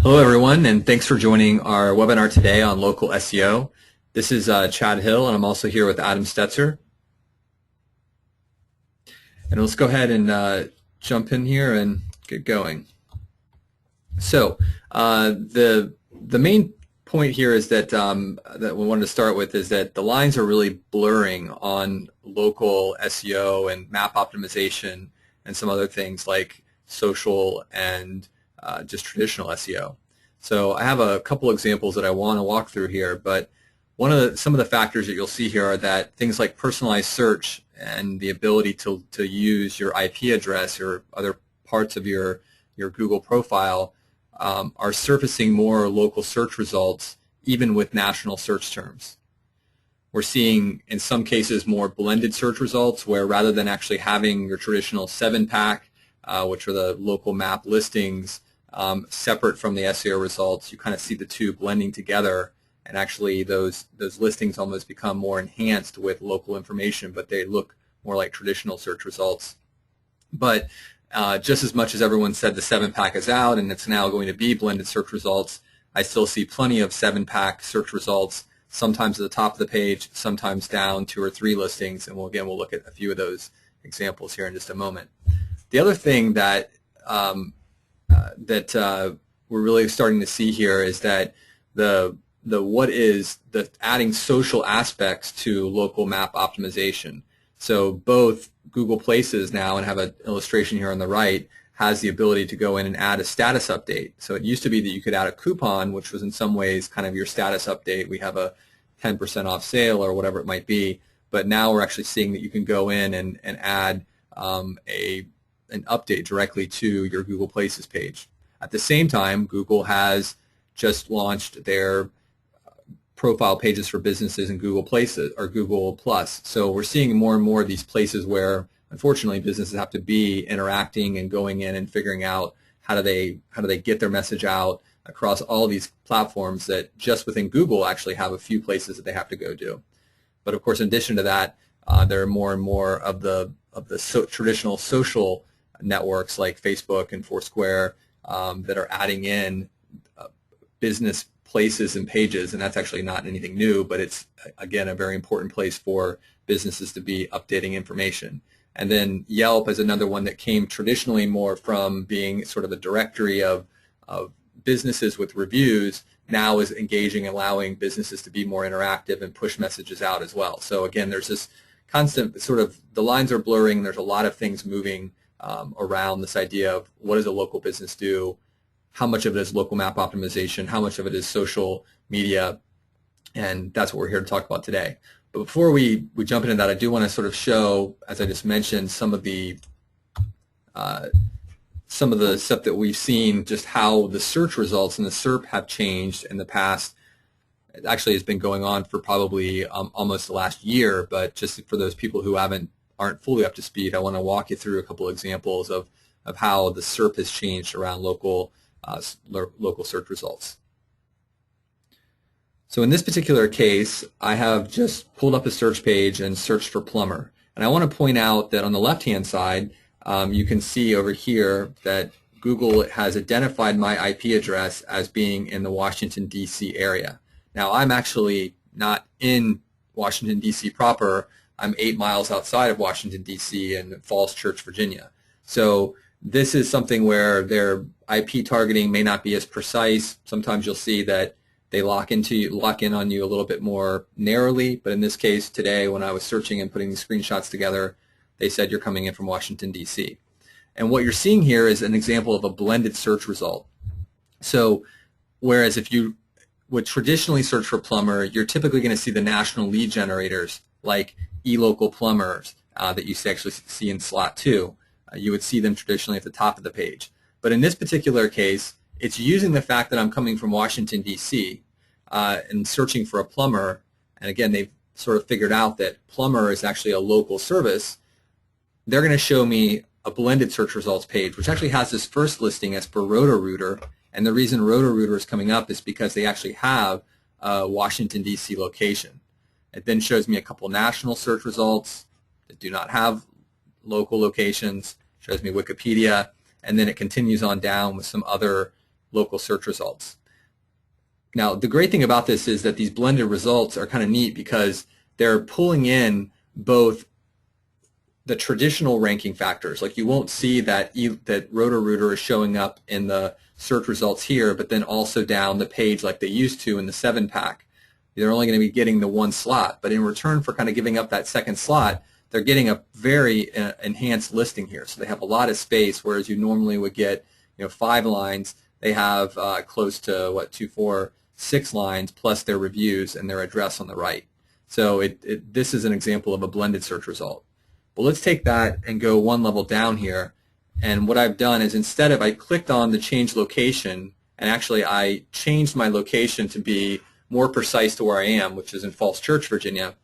Hello, everyone, and thanks for joining our webinar today on local SEO. This is Chad Hill, and I'm also here with Adam Stetzer. And let's go ahead and jump in here and get going. So the main point here is that that we wanted to start with is that the lines are really blurring on local SEO and map optimization and some other things like social and just traditional SEO. So I have a couple examples that I want to walk through here, but some of the factors that you'll see here are that things like personalized search and the ability to use your IP address or other parts of your Google profile are surfacing more local search results even with national search terms. We're seeing in some cases more blended search results where rather than actually having your traditional 7-pack, which are the local map listings, separate from the SEO results, you kind of see the two blending together, and actually those listings almost become more enhanced with local information, but they look more like traditional search results. But just as much as everyone said the 7-pack is out and it's now going to be blended search results, I still see plenty of 7-pack search results, sometimes at the top of the page, sometimes down 2 or 3 listings, and we'll look at a few of those examples here in just a moment. The other thing that we're really starting to see here is that the adding social aspects to local map optimization. So both Google Places now, and have an illustration here on the right, has the ability to go in and add a status update. So it used to be that you could add a coupon, which was in some ways kind of your status update. We have a 10% off sale or whatever it might be, but now we're actually seeing that you can go in and add an update directly to your Google Places page. At the same time, Google has just launched their profile pages for businesses in Google Places or Google Plus. So we're seeing more and more of these places where, unfortunately, businesses have to be interacting and going in and figuring out how do they get their message out across all these platforms that just within Google actually have a few places that they have to go do. But of course, in addition to that, there are more and more of the traditional social networks like Facebook and Foursquare that are adding in business places and pages, and that's actually not anything new, but it's, again, a very important place for businesses to be updating information. And then Yelp is another one that came traditionally more from being sort of a directory of businesses with reviews, now is engaging, allowing businesses to be more interactive and push messages out as well. So again, there's this constant sort of, the lines are blurring, and there's a lot of things moving around this idea of what does a local business do, how much of it is local map optimization, how much of it is social media, and that's what we're here to talk about today. But before we jump into that, I do want to sort of show, as I just mentioned, some of the stuff that we've seen, just how the search results and the SERP have changed in the past. It actually has been going on for probably almost the last year, but just for those people who aren't fully up to speed, I want to walk you through a couple of examples of how the SERP has changed around local search results. So in this particular case, I have just pulled up a search page and searched for plumber. And I want to point out that on the left-hand side, you can see over here that Google has identified my IP address as being in the Washington, D.C. area. Now, I'm actually not in Washington, D.C. proper. I'm 8 miles outside of Washington, D.C. in Falls Church, Virginia. So this is something where their IP targeting may not be as precise. Sometimes you'll see that they lock in on you a little bit more narrowly, but in this case today, when I was searching and putting these screenshots together, they said you're coming in from Washington, D.C. And what you're seeing here is an example of a blended search result. So whereas if you would traditionally search for plumber, you're typically going to see the national lead generators like eLocal plumbers that you actually see in slot 2. You would see them traditionally at the top of the page. But in this particular case, it's using the fact that I'm coming from Washington, D.C. And searching for a plumber. And again, they've sort of figured out that plumber is actually a local service. They're going to show me a blended search results page, which actually has this first listing as for Roto-Rooter. And the reason Roto-Rooter is coming up is because they actually have a Washington, D.C. location. It then shows me a couple national search results that do not have local locations, shows me Wikipedia, and then it continues on down with some other local search results. Now, the great thing about this is that these blended results are kind of neat because they're pulling in both the traditional ranking factors. Like you won't see that that Roto-Rooter is showing up in the search results here, but then also down the page like they used to in the 7-pack. They're only going to be getting the one slot, but in return for kind of giving up that second slot, they're getting a very enhanced listing here. So they have a lot of space, whereas you normally would get 5 lines. They have close to what 2, 4, 6 lines plus their reviews and their address on the right. So this is an example of a blended search result. Well, let's take that and go one level down here. And what I've done is instead of I clicked on the change location, and actually I changed my location to be more precise to where I am, which is in Falls Church, Virginia,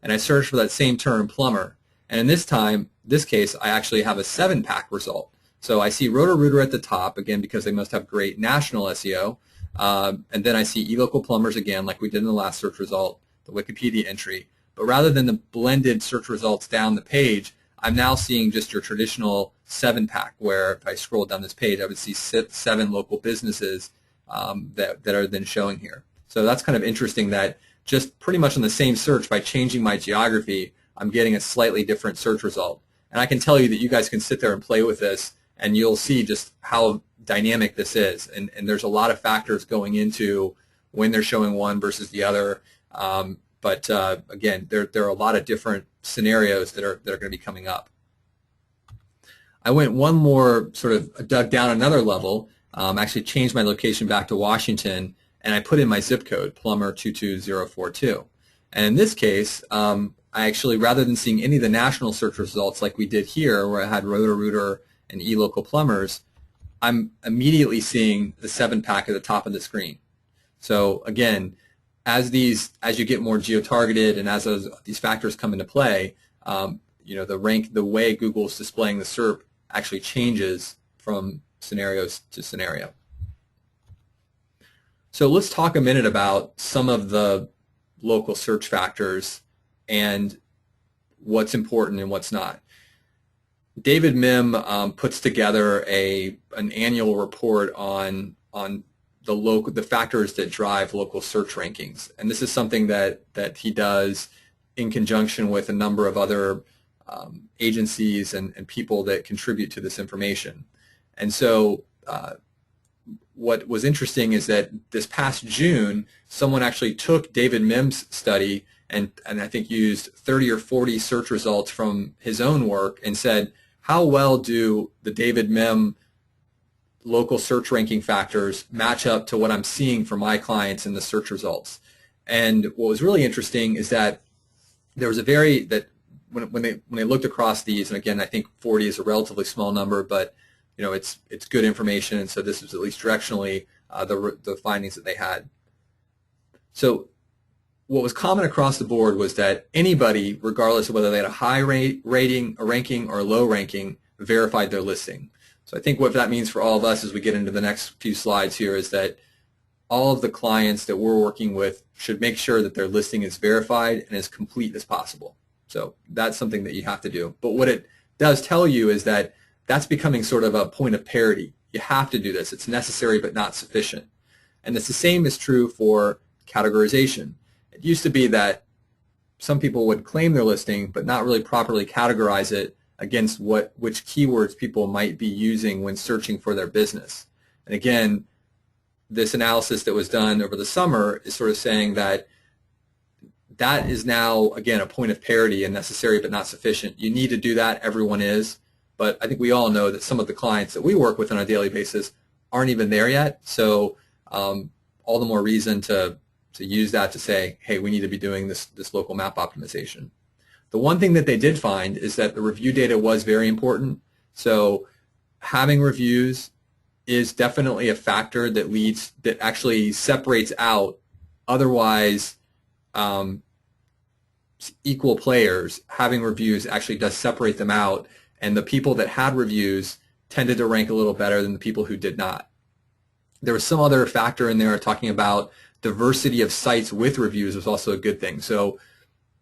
and I searched for that same term, plumber. And in this case, I actually have a 7-pack result. So I see Roto-Rooter at the top, again, because they must have great national SEO. And then I see eLocal plumbers again, like we did in the last search result, the Wikipedia entry. But rather than the blended search results down the page, I'm now seeing just your traditional 7-pack, where if I scroll down this page, I would see 7 local businesses that are then showing here. So that's kind of interesting that just pretty much on the same search, by changing my geography, I'm getting a slightly different search result. And I can tell you that you guys can sit there and play with this, and you'll see just how dynamic this is. And there's a lot of factors going into when they're showing one versus the other. But again, there are a lot of different scenarios that are going to be coming up. I went one more, sort of dug down another level, actually changed my location back to Washington, and I put in my zip code, plumber 22042. And in this case, I actually, rather than seeing any of the national search results like we did here, where I had Roto-Rooter and eLocal plumbers, I'm immediately seeing the 7-pack at the top of the screen. So again, as you get more geo-targeted and as these factors come into play, the way Google's displaying the SERP actually changes from scenarios to scenario. So let's talk a minute about some of the local search factors and what's important and what's not. David Mim puts together an annual report on the factors that drive local search rankings, and this is something that he does in conjunction with a number of other agencies and people that contribute to this information. And so what was interesting is that this past June, someone actually took David Mim's study and I think used 30 or 40 search results from his own work and said, how well do the David Mim local search ranking factors match up to what I'm seeing for my clients in the search results? And what was really interesting is that there was when they looked across these, and again, I think 40 is a relatively small number, but it's good information, and so this was at least directionally the findings that they had. So what was common across the board was that anybody, regardless of whether they had a high rating, a ranking, or a low ranking, verified their listing. So I think what that means for all of us as we get into the next few slides here is that all of the clients that we're working with should make sure that their listing is verified and as complete as possible. So that's something that you have to do. But what it does tell you is that that's becoming sort of a point of parity. You have to do this. It's necessary but not sufficient. And it's the same is true for categorization. It used to be that some people would claim their listing but not really properly categorize it against which keywords people might be using when searching for their business. And again, this analysis that was done over the summer is sort of saying that that is now, again, a point of parity and necessary but not sufficient. You need to do that. Everyone is. But I think we all know that some of the clients that we work with on a daily basis aren't even there yet. So all the more reason to use that to say, hey, we need to be doing this local map optimization. The one thing that they did find is that the review data was very important. So having reviews is definitely a factor that actually separates out otherwise equal players. Having reviews actually does separate them out, and the people that had reviews tended to rank a little better than the people who did not. There was some other factor in there talking about diversity of sites with reviews was also a good thing. So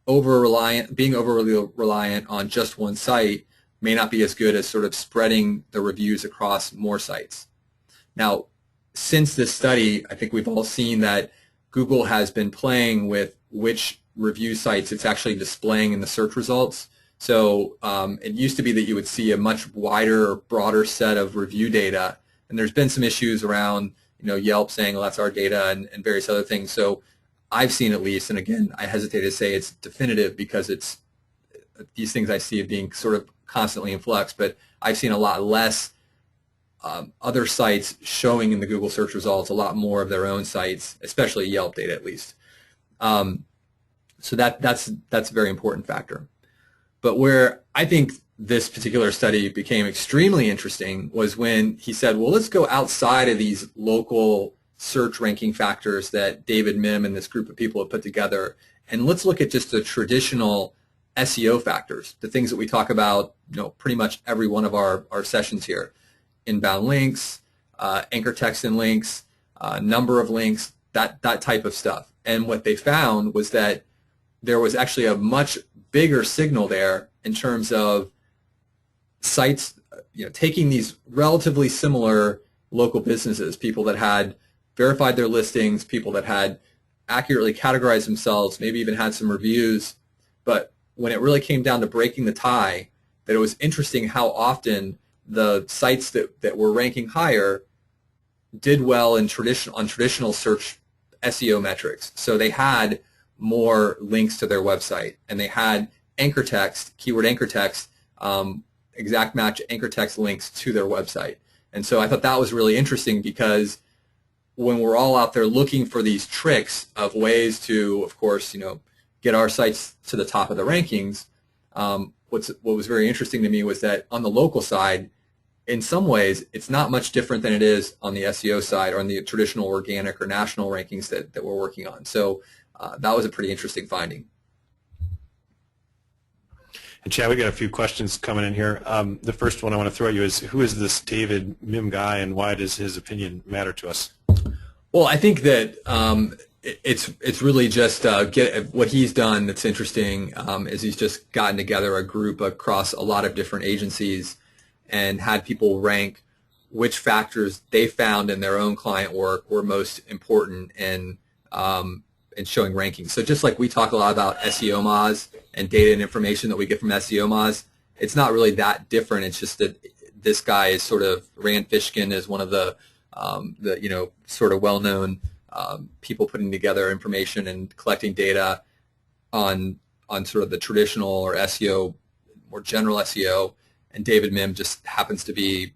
being overly reliant on just one site may not be as good as sort of spreading the reviews across more sites. Now, since this study, I think we've all seen that Google has been playing with which review sites it's actually displaying in the search results. So it used to be that you would see a much wider, broader set of review data, and there's been some issues around, Yelp saying, well, that's our data, and various other things. So I've seen, at least, and again, I hesitate to say it's definitive because these things I see being sort of constantly in flux, but I've seen a lot less other sites showing in the Google search results, a lot more of their own sites, especially Yelp data, at least. So that's a very important factor. But where I think this particular study became extremely interesting was when he said, well, let's go outside of these local search ranking factors that David Mim and this group of people have put together, and let's look at just the traditional SEO factors, the things that we talk about, pretty much every one of our sessions here. Inbound links, anchor text and links, number of links, that type of stuff. And what they found was that there was actually a much bigger signal there in terms of sites, taking these relatively similar local businesses, people that had verified their listings, people that had accurately categorized themselves, maybe even had some reviews, but when it really came down to breaking the tie, that it was interesting how often the sites that were ranking higher did well in traditional search SEO metrics. So they had more links to their website, and they had anchor text, keyword anchor text, exact match anchor text links to their website. And so I thought that was really interesting, because when we're all out there looking for these tricks of ways to, of course, get our sites to the top of the rankings, what was very interesting to me was that on the local side, in some ways, it's not much different than it is on the SEO side or on the traditional organic or national rankings that we're working on. So that was a pretty interesting finding. And Chad, we got a few questions coming in here. The first one I want to throw at you is, who is this David Mim guy, and why does his opinion matter to us? Well, I think that it's really just what he's done that's interesting is he's just gotten together a group across a lot of different agencies and had people rank which factors they found in their own client work were most important in showing rankings. So just like we talk a lot about SEO Moz and data and information that we get from SEO Moz, it's not really that different. It's just that this guy is sort of, Rand Fishkin is one of the sort of well-known people putting together information and collecting data on sort of the traditional or SEO, more general SEO, and David Mim just happens to be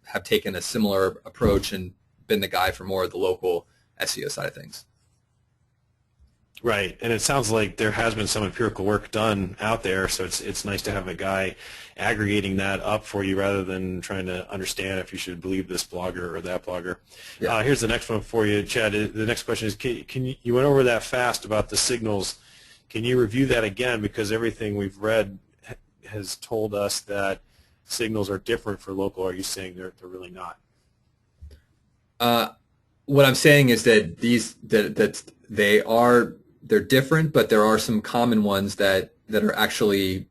have taken a similar approach and been the guy for more of the local SEO side of things. Right, and it sounds like there has been some empirical work done out there, so it's nice to have a guy aggregating that up for you rather than trying to understand if you should believe this blogger or that blogger. Yeah. Here's the next one for you, Chad. The next question is, you went over that fast about the signals. Can you review that again, because everything we've read has told us that signals are different for local. Are you saying they're really not? What I'm saying is that they're different, but there are some common ones that are actually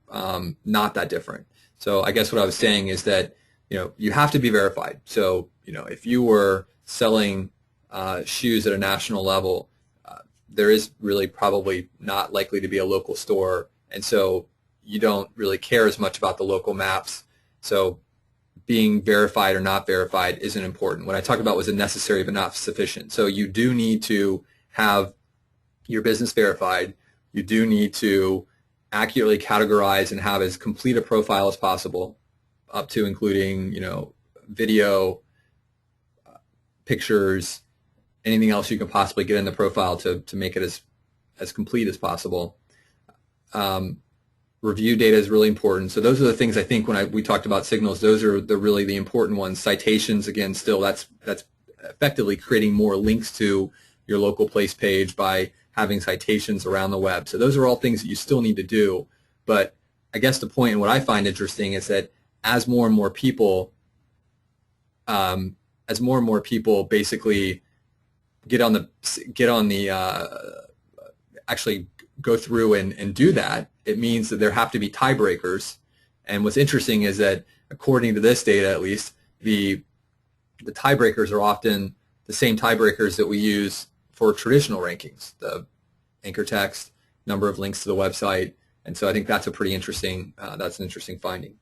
not that different. So I guess what I was saying is that you have to be verified. So if you were selling shoes at a national level, there is really probably not likely to be a local store, and so you don't really care as much about the local maps. So being verified or not verified isn't important. What I talked about was a necessary but not sufficient. So you do need to have your business verified. You do need to accurately categorize and have as complete a profile as possible, up to including video, pictures, anything else you can possibly get in the profile to make it as complete as possible. Review data is really important. So those are the things I think when we talked about signals, those are really the important ones. Citations, again, still that's effectively creating more links to your local place page by having citations around the web. So those are all things that you still need to do. But I guess the point, and what I find interesting, is that as more and more people basically actually go through and do that, it means that there have to be tiebreakers. And what's interesting is that according to this data, at least, the tiebreakers are often the same tiebreakers that we use for traditional rankings, the anchor text, number of links to the website. And so I think that's a pretty interesting, that's an interesting finding.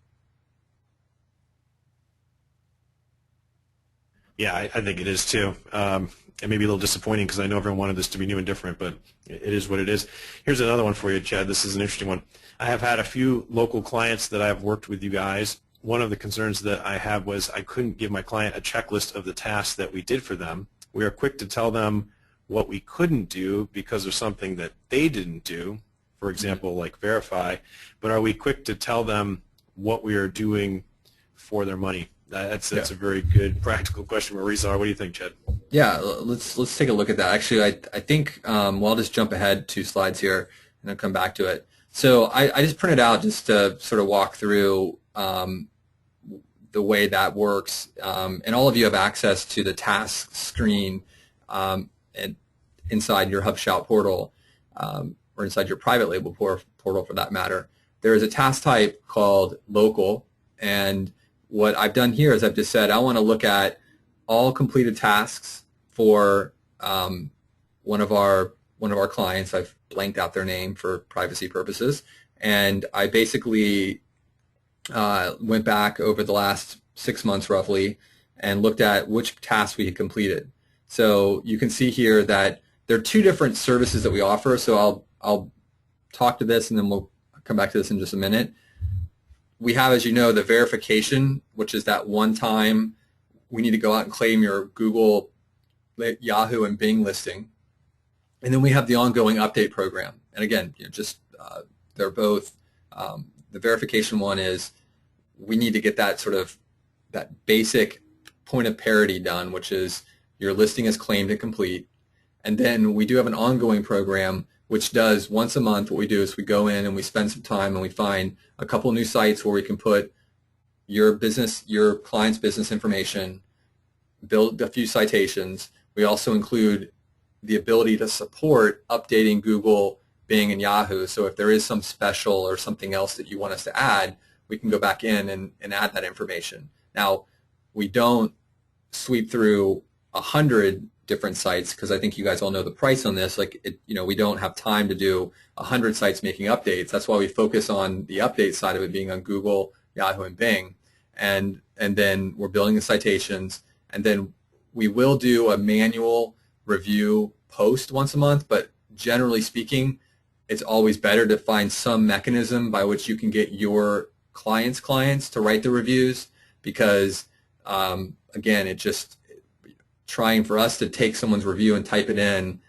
Yeah, I think it is too. It may be a little disappointing because I know everyone wanted this to be new and different, but it is what it is. Here's another one for you, Chad. This is an interesting one. I have had a few local clients that I've worked with you guys. One of the concerns that I had was I couldn't give my client a checklist of the tasks that we did for them. We are quick to tell them what we couldn't do because of something that they didn't do, for example, like verify, but are we quick to tell them what we are doing for their money? That's a very good practical question for Reseller. What do you think, Chad? Yeah, let's take a look at that. Actually, I think well, I'll just jump ahead 2 slides here and I'll come back to it. So I just printed out just to sort of walk through the way that works, and all of you have access to the task screen and inside your HubShout portal, or inside your private label portal for that matter. There is a task type called local, and what I've done here is I've just said I want to look at all completed tasks for one of our clients. I've blanked out their name for privacy purposes, and I basically went back over the last 6 months roughly and looked at which tasks we had completed. So you can see here that there are 2 different services that we offer. So I'll talk to this and then we'll come back to this in just a minute. We have, as you know, the verification, which is that one time we need to go out and claim your Google, Yahoo, and Bing listing. And then we have the ongoing update program. And again, they're both, the verification one is we need to get that sort of, that basic point of parity done, which is your listing is claimed and complete. And then we do have an ongoing program which does once a month. What we do is we go in and we spend some time and we find a couple new sites where we can put your client's business information, build a few citations. We also include the ability to support updating Google, Bing, and Yahoo. So if there is some special or something else that you want us to add, we can go back in and add that information. Now, we don't sweep through 100 different sites because I think you guys all know the price on this. We don't have time to do 100 sites making updates. That's why we focus on the update side of it being on Google, Yahoo, and Bing. And then we're building the citations, and then we will do a manual review post once a month, but generally speaking, it's always better to find some mechanism by which you can get your clients to write the reviews, because again, it's trying for us to take someone's review and type it in.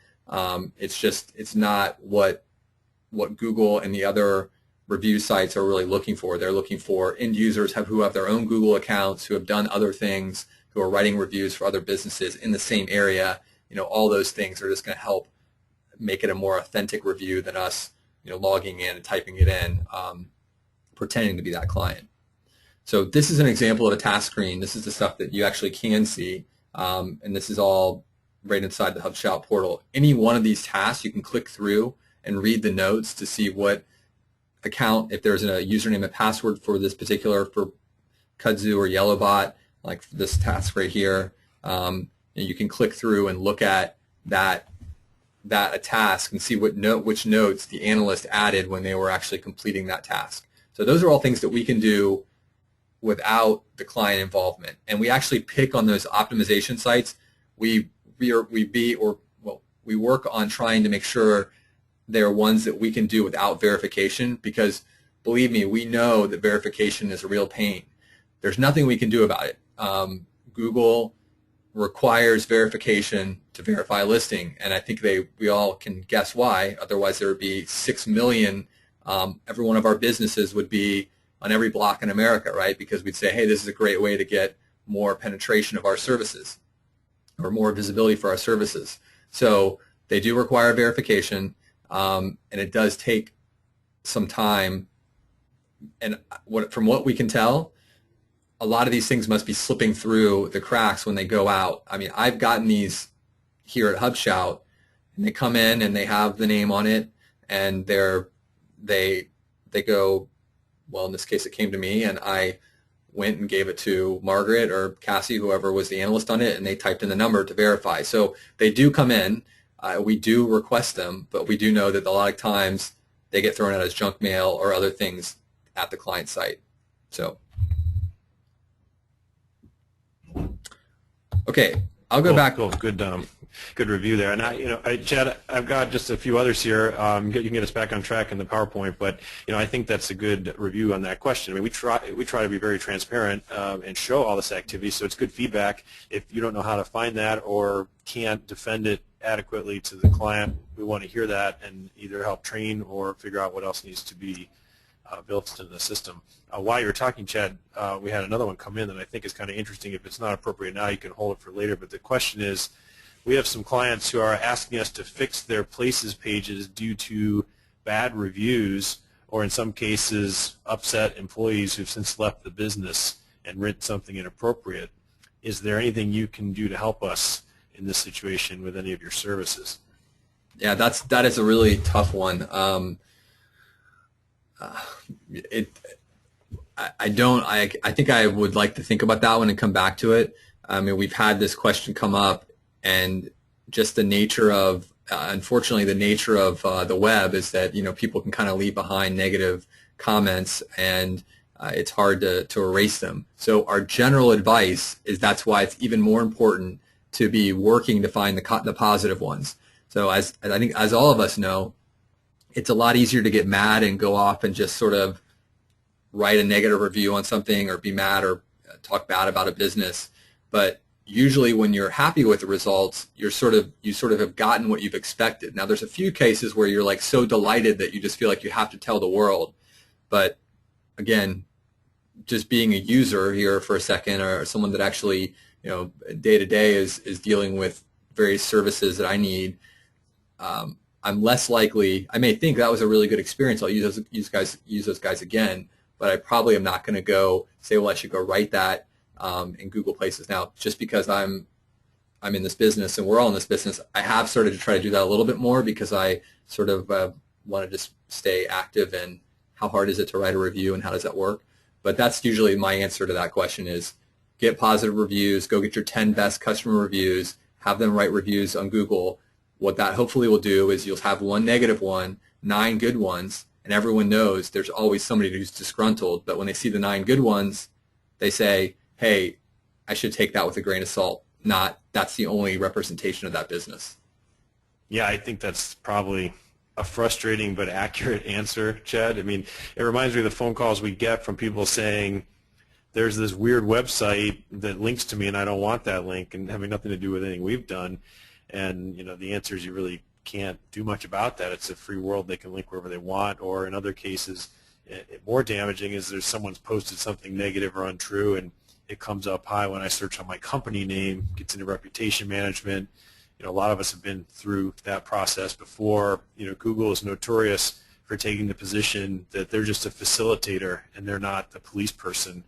It's not what Google and the other review sites are really looking for. They're looking for end users who have their own Google accounts, who have done other things, who are writing reviews for other businesses in the same area. All those things are just going to help make it a more authentic review than us, logging in and typing it in, pretending to be that client. So this is an example of a task screen. This is the stuff that you actually can see, and this is all right inside the HubShout portal. Any one of these tasks, you can click through and read the notes to see what account, if there's a username and password for this particular, for Kudzu or Yellowbot, like this task right here. And you can click through and look at that a task and see which notes the analyst added when they were actually completing that task. So those are all things that we can do without the client involvement. And we actually pick on those optimization sites. We work on trying to make sure they're ones that we can do without verification, because believe me, we know that verification is a real pain. There's nothing we can do about it. Google requires verification to verify a listing, and I think we all can guess why. Otherwise, there would be 6 million. Every one of our businesses would be on every block in America, right? Because we'd say, hey, this is a great way to get more penetration of our services or more visibility for our services. So they do require verification, and it does take some time. And from what we can tell, a lot of these things must be slipping through the cracks when they go out. I mean, I've gotten these here at HubShout, and they come in and they have the name on it, and they go, well, in this case it came to me, and I went and gave it to Margaret or Cassie, whoever was the analyst on it, and they typed in the number to verify. So they do come in. We do request them, but we do know that a lot of times they get thrown out as junk mail or other things at the client site. So, okay, I'll go back. Cool. Good review there. And Chad, I've got just a few others here. You can get us back on track in the PowerPoint, but I think that's a good review on that question. I mean, we try to be very transparent and show all this activity, so it's good feedback. If you don't know how to find that or can't defend it adequately to the client, we want to hear that and either help train or figure out what else needs to be built into the system. While you were talking, Chad, we had another one come in that I think is kind of interesting. If it's not appropriate now, you can hold it for later, but the question is, we have some clients who are asking us to fix their places pages due to bad reviews or in some cases upset employees who've since left the business and written something inappropriate. Is there anything you can do to help us in this situation with any of your services? Yeah, that is a really tough one. I think I would like to think about that one and come back to it. I mean, we've had this question come up, and just the nature of, unfortunately, the nature of the web is that people can kind of leave behind negative comments, and it's hard to erase them. So our general advice is that's why it's even more important to be working to find the positive ones. So I think as all of us know, it's a lot easier to get mad and go off and just sort of write a negative review on something or be mad or talk bad about a business. But usually when you're happy with the results, you sort of have gotten what you've expected. Now there's a few cases where you're like so delighted that you just feel like you have to tell the world. But again, just being a user here for a second, or someone that actually day to day is dealing with various services that I need, I'm less likely. I may think that was a really good experience. I'll use those guys again, but I probably am not going to go say, well, I should go write that in Google Places. Now, just because I'm in this business and we're all in this business, I have started to try to do that a little bit more because I sort of want to just stay active in how hard is it to write a review and how does that work. But that's usually my answer to that question is get positive reviews, go get your 10 best customer reviews, have them write reviews on Google. What that hopefully will do is you'll have one negative one, 9 good ones, and everyone knows there's always somebody who's disgruntled, but when they see the 9 good ones, they say, hey, I should take that with a grain of salt, not that's the only representation of that business. Yeah, I think that's probably a frustrating but accurate answer, Chad. I mean, it reminds me of the phone calls we get from people saying, there's this weird website that links to me and I don't want that link, and having nothing to do with anything we've done. And the answer is you really can't do much about that. It's a free world. They can link wherever they want. Or in other cases, more damaging is there's someone's posted something negative or untrue, and it comes up high when I search on my company name, gets into reputation management. A lot of us have been through that process before. Google is notorious for taking the position that they're just a facilitator and they're not the police person.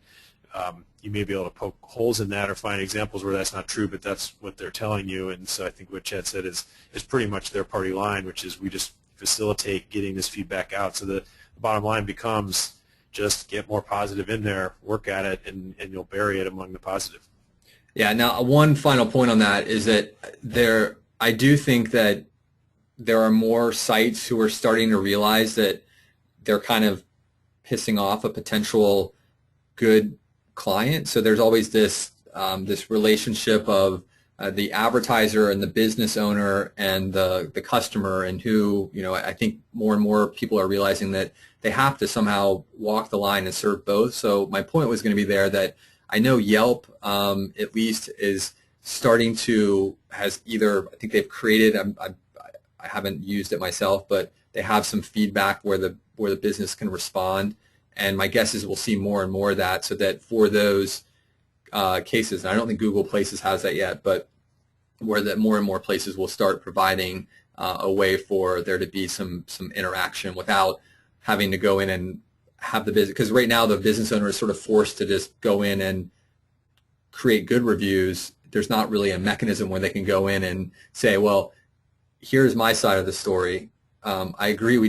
You may be able to poke holes in that or find examples where that's not true, but that's what they're telling you. And so I think what Chad said is pretty much their party line, which is we just facilitate getting this feedback out. So the bottom line becomes just get more positive in there, work at it, and you'll bury it among the positive. Yeah, now one final point on that is that I do think that there are more sites who are starting to realize that they're kind of pissing off a potential good client. So there's always this relationship of the advertiser and the business owner and the customer, and who I think more and more people are realizing that they have to somehow walk the line and serve both. So my point was going to be there that I know Yelp at least is starting to I think they've created, I haven't used it myself, but they have some feedback where the business can respond. And my guess is we'll see more and more of that, so that for those cases, and I don't think Google Places has that yet, but where that more and more places will start providing a way for there to be some interaction without having to go in and have the business. Because right now the business owner is sort of forced to just go in and create good reviews. There's not really a mechanism where they can go in and say, well, here's my side of the story. I agree we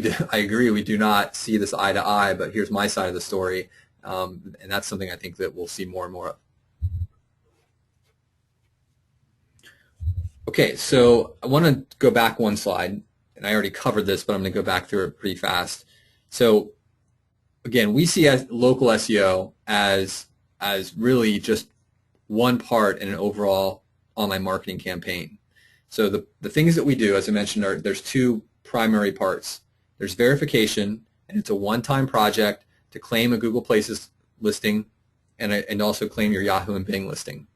do not see this eye to eye, but here's my side of the story. and that's something I think that we'll see more and more of. Okay, so I want to go back one slide, and I already covered this, but I'm going to go back through it pretty fast. So again, we see as local SEO as really just one part in an overall online marketing campaign. So the things that we do, as I mentioned, there's two primary parts. There's verification, and it's a one-time project to claim a Google Places listing and also claim your Yahoo and Bing listing.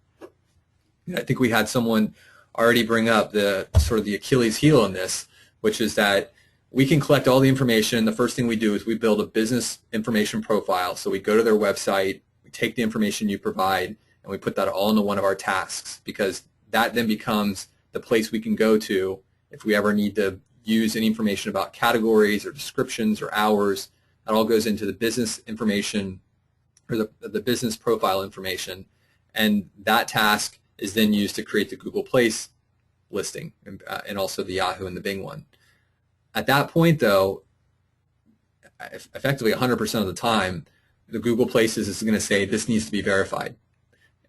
And I think we had someone already bring up the sort of the Achilles heel in this, which is that we can collect all the information. The first thing we do is we build a business information profile. So we go to their website, we take the information you provide, and we put that all into one of our tasks, because that then becomes the place we can go to if we ever need to use any information about categories or descriptions or hours. That all goes into the business information or the business profile information, and that task is then used to create the Google Place listing and also the Yahoo and the Bing one. At that point, though, effectively 100% of the time, the Google Places is going to say this needs to be verified.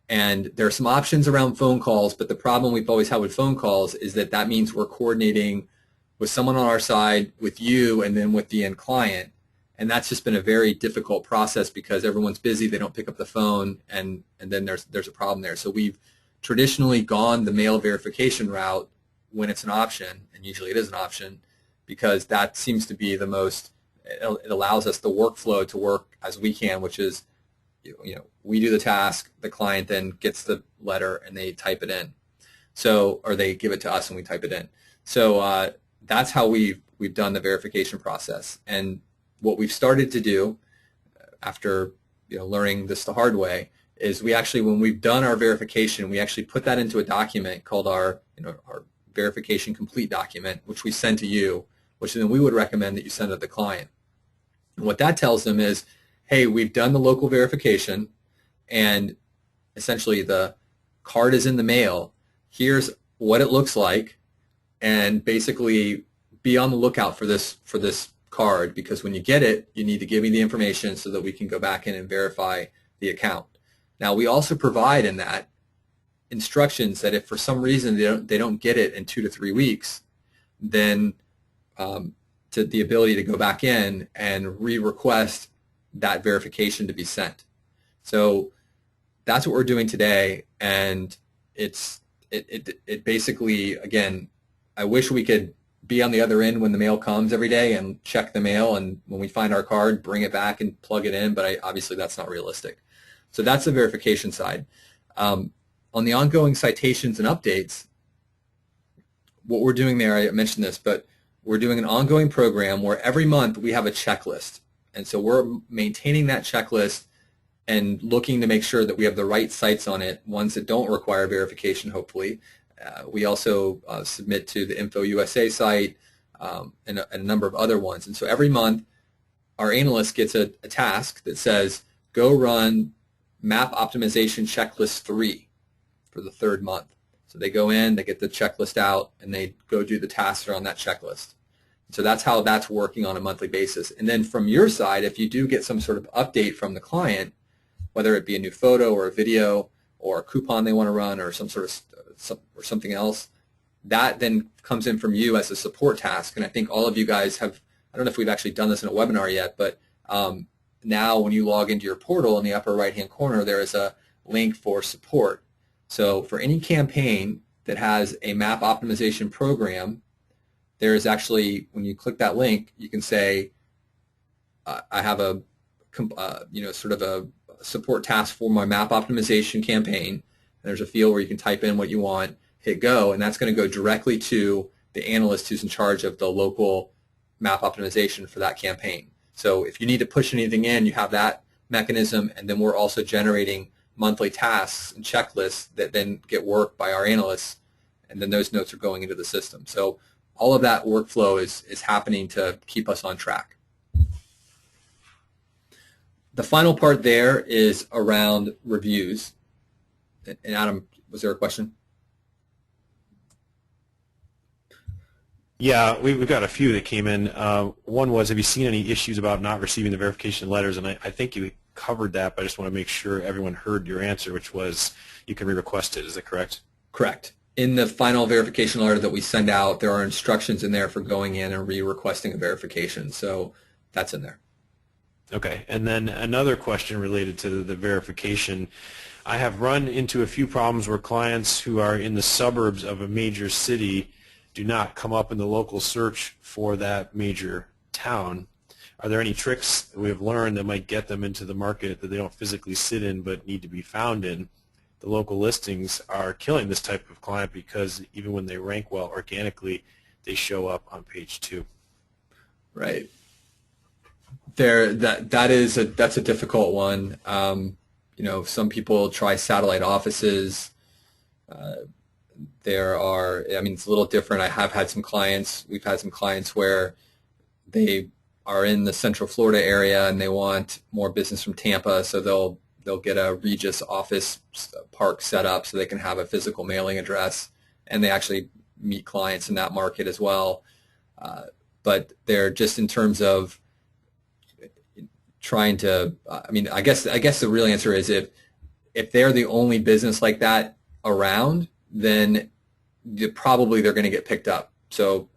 And there are some options around phone calls, but the problem we've always had with phone calls is that means we're coordinating with someone on our side, with you, and then with the end client. And that's just been a very difficult process because everyone's busy, they don't pick up the phone, and then there's a problem there. So we've traditionally gone the mail verification route when it's an option, and usually it is an option, because that seems to be the most, it allows us the workflow to work as we can, which is, we do the task, the client then gets the letter and they type it in. So, or they give it to us and we type it in. So that's how we've done the verification process. And what we've started to do after learning this the hard way is we actually, when we've done our verification, we actually put that into a document called our verification complete document, which we send to you, which then we would recommend that you send to the client. And what that tells them is, hey, we've done the local verification, and essentially the card is in the mail. Here's what it looks like, and basically be on the lookout for this card, because when you get it, you need to give me the information so that we can go back in and verify the account. Now, we also provide in that instructions that if for some reason they don't get it in 2 to 3 weeks, then to the ability to go back in and re-request that verification to be sent. So that's what we're doing today, and it basically, again, I wish we could be on the other end when the mail comes every day and check the mail, and when we find our card, bring it back and plug it in, but obviously that's not realistic. So that's the verification side. On the ongoing citations and updates, what we're doing there, I mentioned this, but we're doing an ongoing program where every month we have a checklist. And so we're maintaining that checklist and looking to make sure that we have the right sites on it, ones that don't require verification, hopefully. We also submit to the Info USA site and a number of other ones. And so every month, our analyst gets a task that says, go run Map Optimization Checklist 3 for the 3rd month. So they go in, they get the checklist out, and they go do the tasks that are on that checklist. So that's how that's working on a monthly basis. And then from your side, if you do get some sort of update from the client, whether it be a new photo or a video or a coupon they want to run or some sort of or something else, that then comes in from you as a support task. And I think all of you guys have, I don't know if we've actually done this in a webinar yet, but now when you log into your portal in the upper right-hand corner, there is a link for support. So for any campaign that has a map optimization program, there is actually, when you click that link, you can say, I have a sort of a support task for my map optimization campaign. And there's a field where you can type in what you want, hit go, and that's going to go directly to the analyst who's in charge of the local map optimization for that campaign. So if you need to push anything in, you have that mechanism, and then we're also generating monthly tasks and checklists that then get worked by our analysts, and then those notes are going into the system. So all of that workflow is happening to keep us on track. The final part there is around reviews. And Adam, was there a question? Yeah, we've got a few that came in. One was, have you seen any issues about not receiving the verification letters? And I think you covered that, but I just want to make sure everyone heard your answer, which was you can re-request it. Is that correct? Correct. In the final verification letter that we send out, there are instructions in there for going in and re-requesting a verification. So that's in there. Okay. And then another question related to the verification. I have run into a few problems where clients who are in the suburbs of a major city do not come up in the local search for that major town. Are there any tricks that we have learned that might get them into the market that they don't physically sit in but need to be found in? The local listings are killing this type of client because even when they rank well organically, they show up on page 2. Right. That's a difficult one. Some people try satellite offices. It's a little different. We've had some clients where they are in the Central Florida area and they want more business from Tampa, so they'll get a Regis office park set up so they can have a physical mailing address, and they actually meet clients in that market as well. But they're just in terms of trying to, I guess the real answer is if they're the only business like that around, then probably they're going to get picked up. So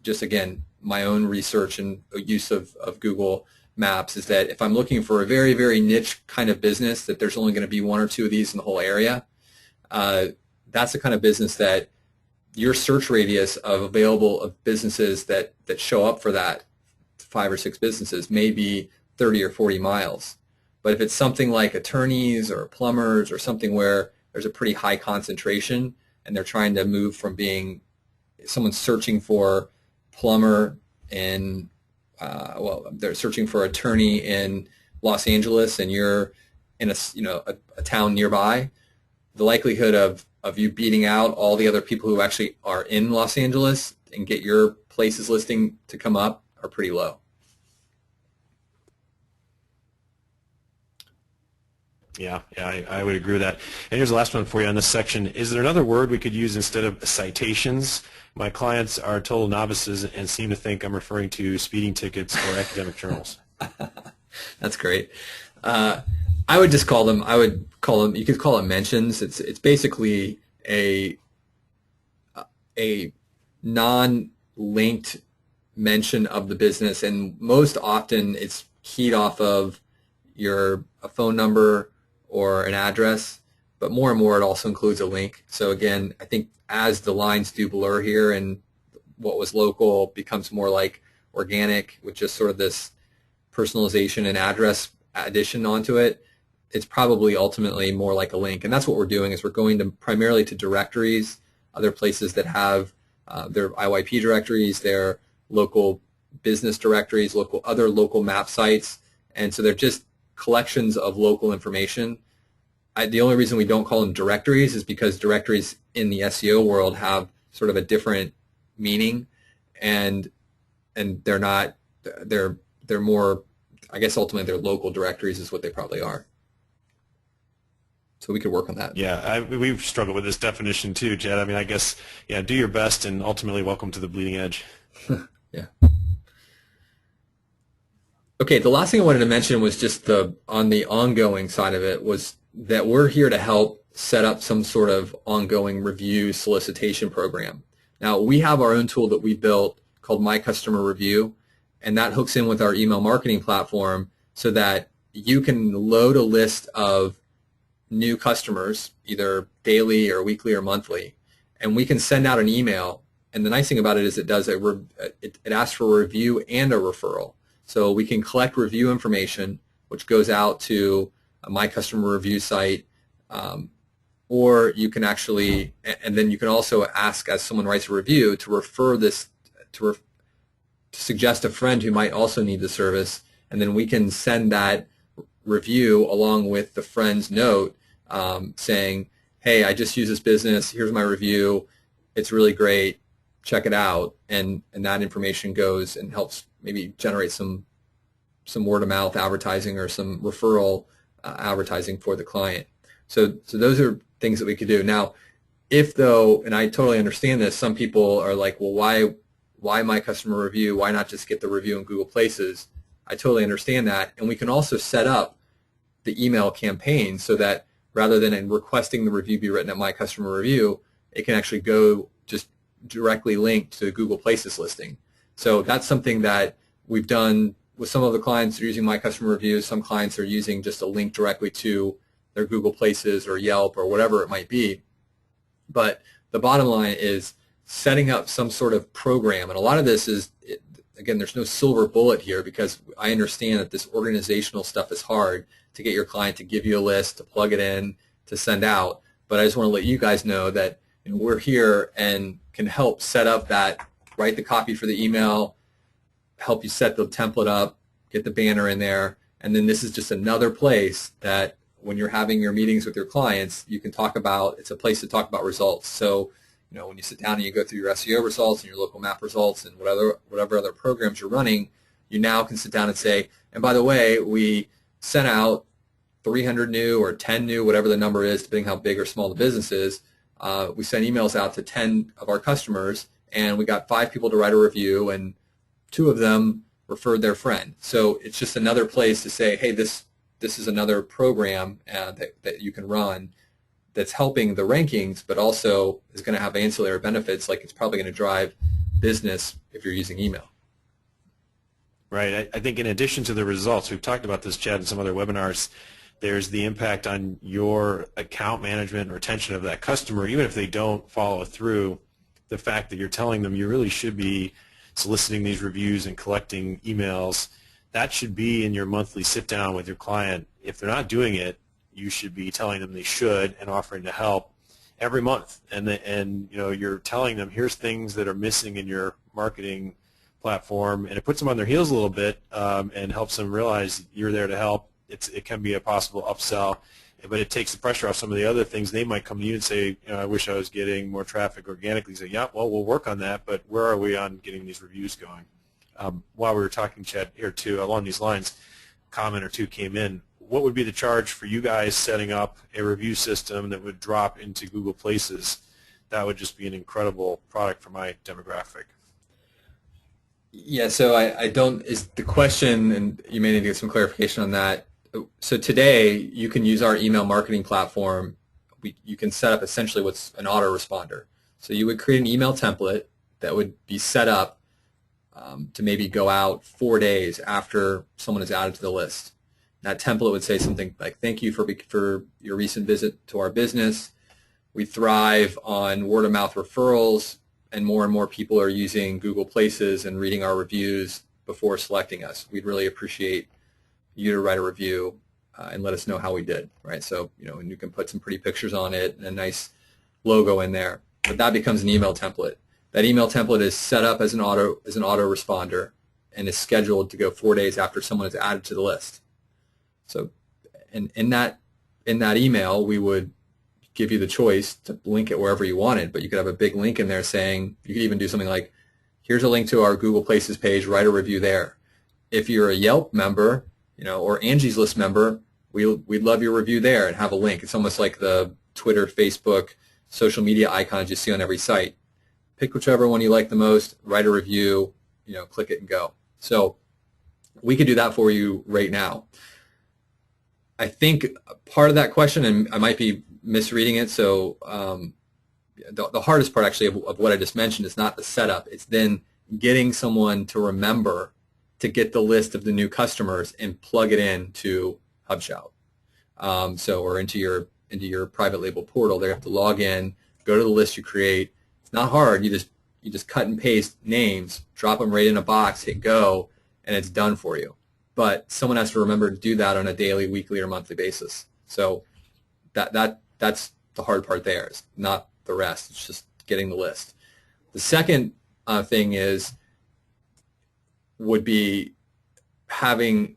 just again, my own research and use of Google Maps is that if I'm looking for a very, very niche kind of business, that there's only going to be 1 or 2 of these in the whole area, that's the kind of business that your search radius of available of businesses that show up for that 5 or 6 businesses may be 30 or 40 miles. But if it's something like attorneys or plumbers or something where there's a pretty high concentration and they're trying to move from being someone searching for plumber in they're searching for attorney in Los Angeles and you're in a town nearby, the likelihood of you beating out all the other people who actually are in Los Angeles and get your place's listing to come up are pretty low. Yeah, I would agree with that. And here's the last one for you on this section. Is there another word we could use instead of citations? My clients are total novices and seem to think I'm referring to speeding tickets or academic journals. That's great. I would call them, you could call it mentions. It's basically a non-linked mention of the business, and most often it's keyed off of a phone number or an address, but more and more it also includes a link. So again, I think as the lines do blur here and what was local becomes more like organic with just sort of this personalization and address addition onto it, it's probably ultimately more like a link. And that's what we're doing is we're going to primarily to directories, other places that have their IYP directories, their local business directories, other local map sites. And so they're just collections of local information. The only reason we don't call them directories is because directories in the SEO world have sort of a different meaning, and they're not, they're more, I guess ultimately they're local directories is what they probably are. So we could work on that. Yeah, we've struggled with this definition too, Jed. I guess, yeah, do your best and ultimately welcome to the bleeding edge. Yeah. Okay, the last thing I wanted to mention was just on the ongoing side of it was that we're here to help set up some sort of ongoing review solicitation program. Now, we have our own tool that we built called My Customer Review, and that hooks in with our email marketing platform so that you can load a list of new customers, either daily or weekly or monthly, and we can send out an email. And the nice thing about it is it asks for a review and a referral. So we can collect review information, which goes out to My Customer Review site, or you can actually, and then you can also ask as someone writes a review to refer this, to suggest a friend who might also need the service, and then we can send that review along with the friend's note saying, hey, I just use this business, here's my review, it's really great, check it out, and that information goes and helps maybe generate some word-of-mouth advertising or some referral advertising for the client. So those are things that we could do. Now, and I totally understand this, some people are like, well, why My Customer Review? Why not just get the review in Google Places? I totally understand that. And we can also set up the email campaign so that rather than requesting the review be written at My Customer Review, it can actually go just directly linked to the Google Places listing. So that's something that we've done with some of the clients that are using My Customer Review. Some clients are using just a link directly to their Google Places or Yelp or whatever it might be. But the bottom line is setting up some sort of program. And a lot of this is, again, there's no silver bullet here because I understand that this organizational stuff is hard to get your client to give you a list, to plug it in, to send out. But I just want to let you guys know that we're here and can help set up that, write the copy for the email, help you set the template up, get the banner in there, and then this is just another place that when you're having your meetings with your clients, you can talk about, it's a place to talk about results. So, when you sit down and you go through your SEO results and your local map results and whatever other programs you're running, you now can sit down and say, and by the way, we sent out 300 new or 10 new, whatever the number is, depending how big or small the business is. We sent emails out to 10 of our customers, and we got 5 people to write a review, and 2 of them referred their friend. So it's just another place to say, hey, this is another program that you can run that's helping the rankings, but also is going to have ancillary benefits, like it's probably going to drive business if you're using email. Right. I think in addition to the results, we've talked about this, Chad, in some other webinars, there's the impact on your account management and retention of that customer, even if they don't follow through. The fact that you're telling them you really should be soliciting these reviews and collecting emails, that should be in your monthly sit-down with your client. If they're not doing it, you should be telling them they should and offering to help every month. And you're telling them, here's things that are missing in your marketing platform, and it puts them on their heels a little bit and helps them realize you're there to help. It can be a possible upsell, but it takes the pressure off some of the other things. They might come to you and say, I wish I was getting more traffic organically. You say, yeah, well, we'll work on that, but where are we on getting these reviews going? While we were talking, Chad, here too, along these lines, a comment or two came in. What would be the charge for you guys setting up a review system that would drop into Google Places? That would just be an incredible product for my demographic. Yeah, so I don't, is the question, and you may need to get some clarification on that. So today, you can use our email marketing platform. You can set up essentially what's an autoresponder. So you would create an email template that would be set up to maybe go out 4 days after someone is added to the list. That template would say something like, thank you for your recent visit to our business. We thrive on word-of-mouth referrals, and more people are using Google Places and reading our reviews before selecting us. We'd really appreciate you to write a review and let us know how we did, right? So, and you can put some pretty pictures on it and a nice logo in there. But that becomes an email template. That email template is set up as an autoresponder and is scheduled to go 4 days after someone is added to the list. So, in that email, we would give you the choice to link it wherever you wanted, but you could have a big link in there saying, you could even do something like, here's a link to our Google Places page, write a review there. If you're a Yelp member, or Angie's List member, we'd love your review there, and have a link. It's almost like the Twitter, Facebook, social media icons you see on every site. Pick whichever one you like the most, write a review, click it and go. So we could do that for you right now. I think part of that question, and I might be misreading it, so the hardest part actually of what I just mentioned is not the setup. It's then getting someone to remember to get the list of the new customers and plug it into HubShout, or into your private label portal. They have to log in, go to the list you create. It's not hard. You just cut and paste names, drop them right in a box, hit go, and it's done for you. But someone has to remember to do that on a daily, weekly, or monthly basis. So that's the hard part there. It's not the rest. It's just getting the list. The second thing would be having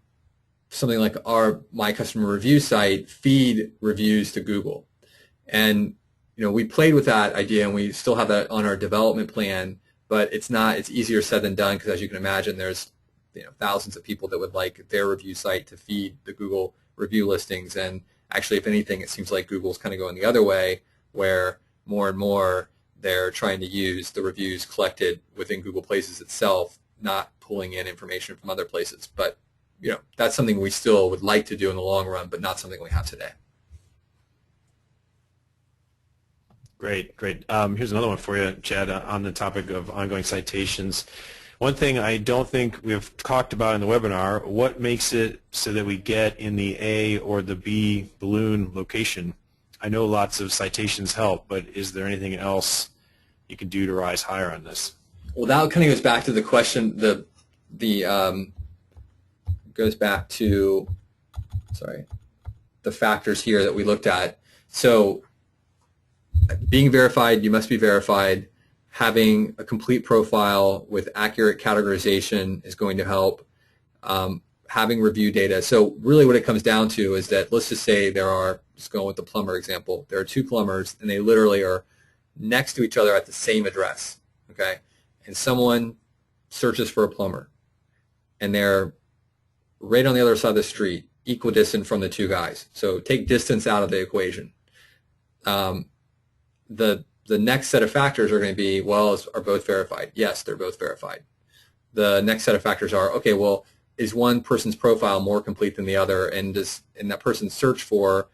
something like our My Customer Review site feed reviews to Google. And we played with that idea, and we still have that on our development plan, but it's easier said than done, because as you can imagine, there's thousands of people that would like their review site to feed the Google review listings. And actually, if anything, it seems like Google's kind of going the other way, where more and more they're trying to use the reviews collected within Google Places itself, not pulling in information from other places. But that's something we still would like to do in the long run, but not something we have today. Great, great. Here's another one for you, Chad, on the topic of ongoing citations. One thing I don't think we've talked about in the webinar, what makes it so that we get in the A or the B balloon location? I know lots of citations help, but is there anything else you can do to rise higher on this? Well, that kind of goes back to the question, goes back to, the factors here that we looked at. So being verified, you must be verified. Having a complete profile with accurate categorization is going to help. Having review data. So really what it comes down to is that, let's just say just going with the plumber example, there are two plumbers and they literally are next to each other at the same address, okay? And someone searches for a plumber and they're right on the other side of the street, equidistant from the two guys. So take distance out of the equation. The next set of factors are going to be, well, are both verified? Yes, they're both verified. The next set of factors are, okay, well, is one person's profile more complete than the other, and that person search for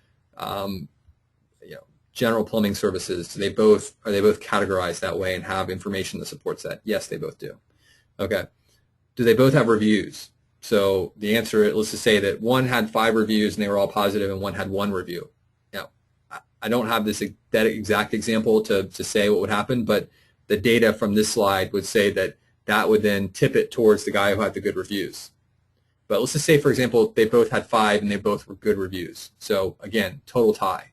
general plumbing services? Are they both categorized that way and have information that supports that? Yes, they both do. Okay. Do they both have reviews? So the answer, let's just say that one had 5 reviews and they were all positive, and one had 1 review. Now, I don't have that exact example to say what would happen, but the data from this slide would say that would then tip it towards the guy who had the good reviews. But let's just say, for example, they both had 5 and they both were good reviews. So again, total tie.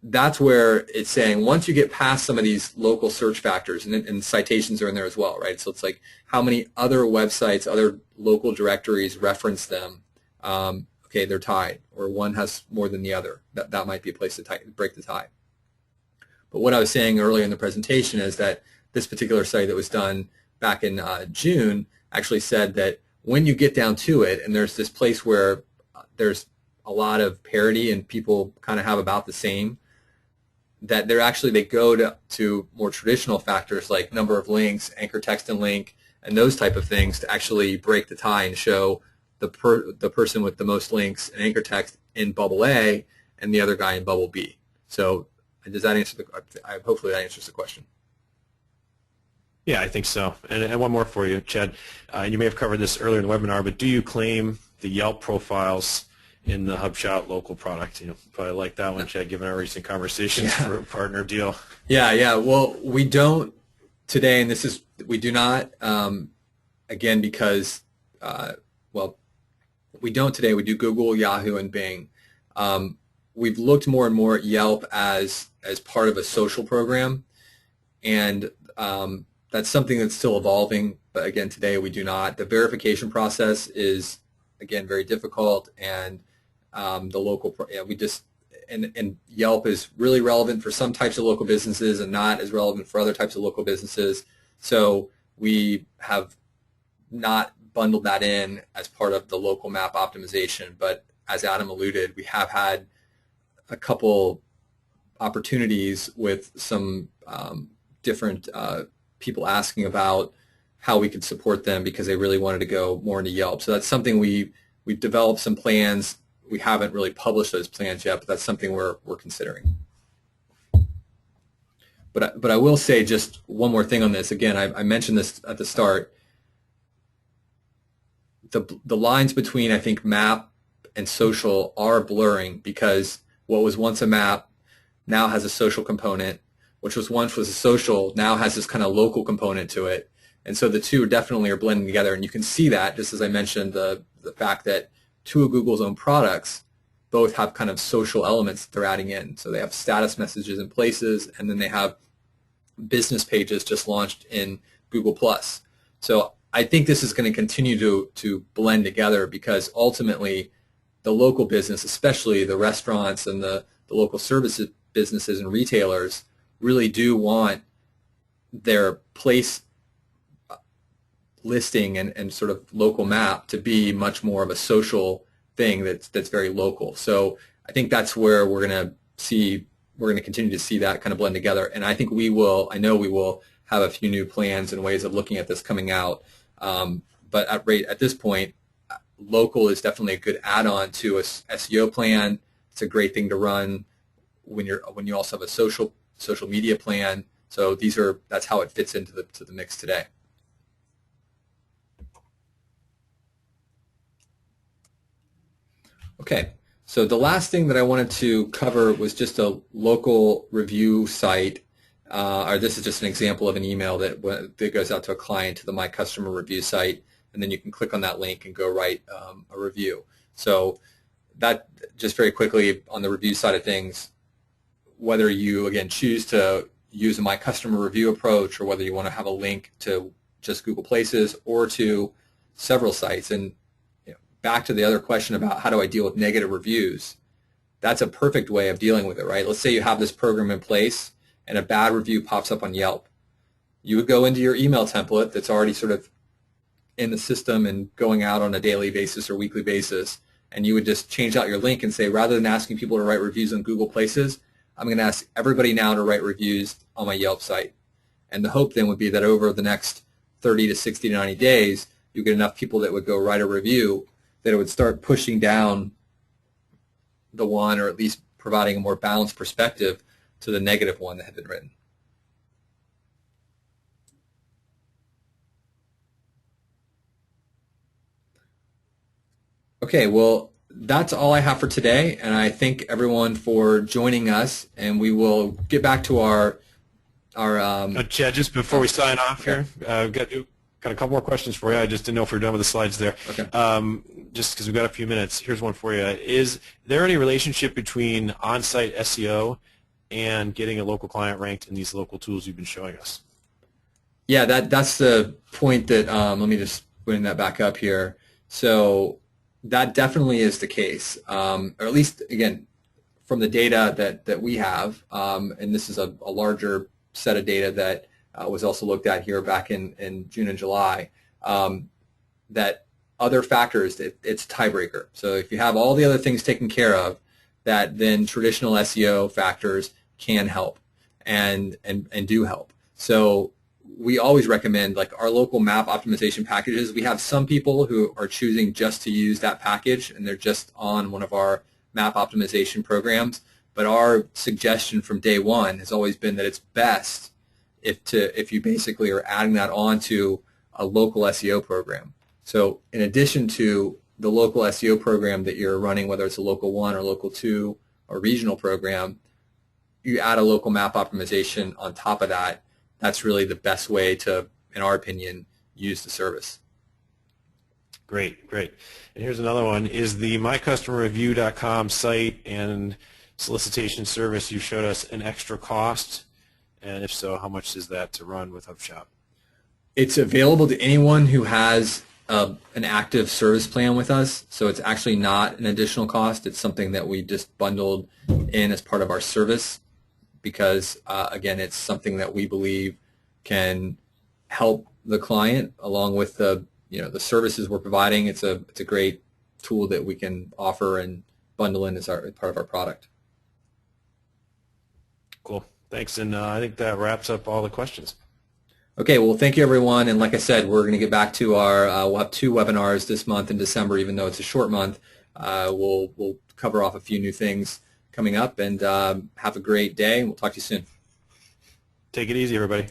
That's where it's saying once you get past some of these local search factors, and citations are in there as well, right? So it's like how many other websites, other local directories reference them. Okay, they're tied, or one has more than the other. That might be a place to break the tie. But what I was saying earlier in the presentation is that this particular study that was done back in June actually said that when you get down to it, and there's this place where there's a lot of parity and people kind of have about the same, that they go to more traditional factors like number of links, anchor text and link, and those type of things to actually break the tie and show the person with the most links and anchor text in bubble A and the other guy in bubble B. So does that answer hopefully that answers the question. Yeah, I think so. And one more for you, Chad. You may have covered this earlier in the webinar, but do you claim the Yelp profiles in the HubShout local product? Probably like that one, Chad, given our recent conversations for a partner deal. Yeah. Well, we don't today, and we do not, again, because, we don't today. We do Google, Yahoo, and Bing. We've looked more and more at Yelp as part of a social program, and that's something that's still evolving. But again, today we do not. The verification process is, again, very difficult, and the local, and Yelp is really relevant for some types of local businesses and not as relevant for other types of local businesses. So we have not bundled that in as part of the local map optimization. But as Adam alluded, we have had a couple opportunities with some different people asking about how we could support them because they really wanted to go more into Yelp. So that's something we've developed some plans. We haven't really published those plans yet, but that's something we're considering. But I will say just one more thing on this. Again, I mentioned this at the start. The lines between, I think, map and social are blurring because what was once a map now has a social component, which once was a social now has this kind of local component to it. And so the two definitely are blending together. And you can see that, just as I mentioned, the fact that 2 of Google's own products both have kind of social elements that they're adding in. So they have status messages in places, and then they have business pages just launched in Google+. So I think this is going to continue to blend together because ultimately the local business, especially the restaurants and the local services businesses and retailers, really do want their place listing and sort of local map to be much more of a social thing that's very local. So I think that's where we're going to continue to see that kind of blend together. And I think I know we will have a few new plans and ways of looking at this coming out. But at this point, local is definitely a good add-on to a SEO plan. It's a great thing to run when you also have a social media plan. So that's how it fits into the mix today. Okay, so the last thing that I wanted to cover was just a local review site. Or this is just an example of an email that goes out to a client to the My Customer Review site, and then you can click on that link and go write a review. So that, just very quickly on the review side of things, whether you again choose to use a My Customer Review approach, or whether you want to have a link to just Google Places or to several sites, and back to the other question about how do I deal with negative reviews, that's a perfect way of dealing with it, right? Let's say you have this program in place and a bad review pops up on Yelp. You would go into your email template that's already sort of in the system and going out on a daily basis or weekly basis, and you would just change out your link and say, rather than asking people to write reviews on Google Places, I'm going to ask everybody now to write reviews on my Yelp site. And the hope then would be that over the next 30 to 60 to 90 days, you get enough people that would go write a review that it would start pushing down the one, or at least providing a more balanced perspective to the negative one that had been written. Okay, well, that's all I have for today, and I thank everyone for joining us, and we will get back to our Chad, just before we sign off here, I've got a couple more questions for you. I just didn't know if we were done with the slides there. Okay. Just because we've got a few minutes, here's one for you. Is there any relationship between on-site SEO and getting a local client ranked in these local tools you've been showing us? Yeah, that's the point that, let me just bring that back up here. So that definitely is the case, or at least, again, from the data that we have, and this is a larger set of data that was also looked at here back in June and July, that other factors, it's a tiebreaker. So if you have all the other things taken care of, that then traditional SEO factors can help and do help. So we always recommend, like, our local map optimization packages. We have some people who are choosing just to use that package and they're just on one of our map optimization programs. But our suggestion from day one has always been that it's best if you basically are adding that on to a local SEO program. So in addition to the local SEO program that you're running, whether it's a local 1 or local 2 or regional program, you add a local map optimization on top of that. That's really the best way to, in our opinion, use the service. Great, great. And here's another one. Is the mycustomerreview.com site and solicitation service you showed us an extra cost? And if so, how much is that to run with HubShout? It's available to anyone who has an active service plan with us, so it's actually not an additional cost. It's something that we just bundled in as part of our service because, again, it's something that we believe can help the client along with the services we're providing. It's a great tool that we can offer and bundle in as part of our product. Cool. Thanks, and I think that wraps up all the questions. Okay, well, thank you, everyone. And like I said, we're going to get back to our, we'll have 2 webinars this month in December, even though it's a short month. We'll cover off a few new things coming up, and have a great day, and we'll talk to you soon. Take it easy, everybody.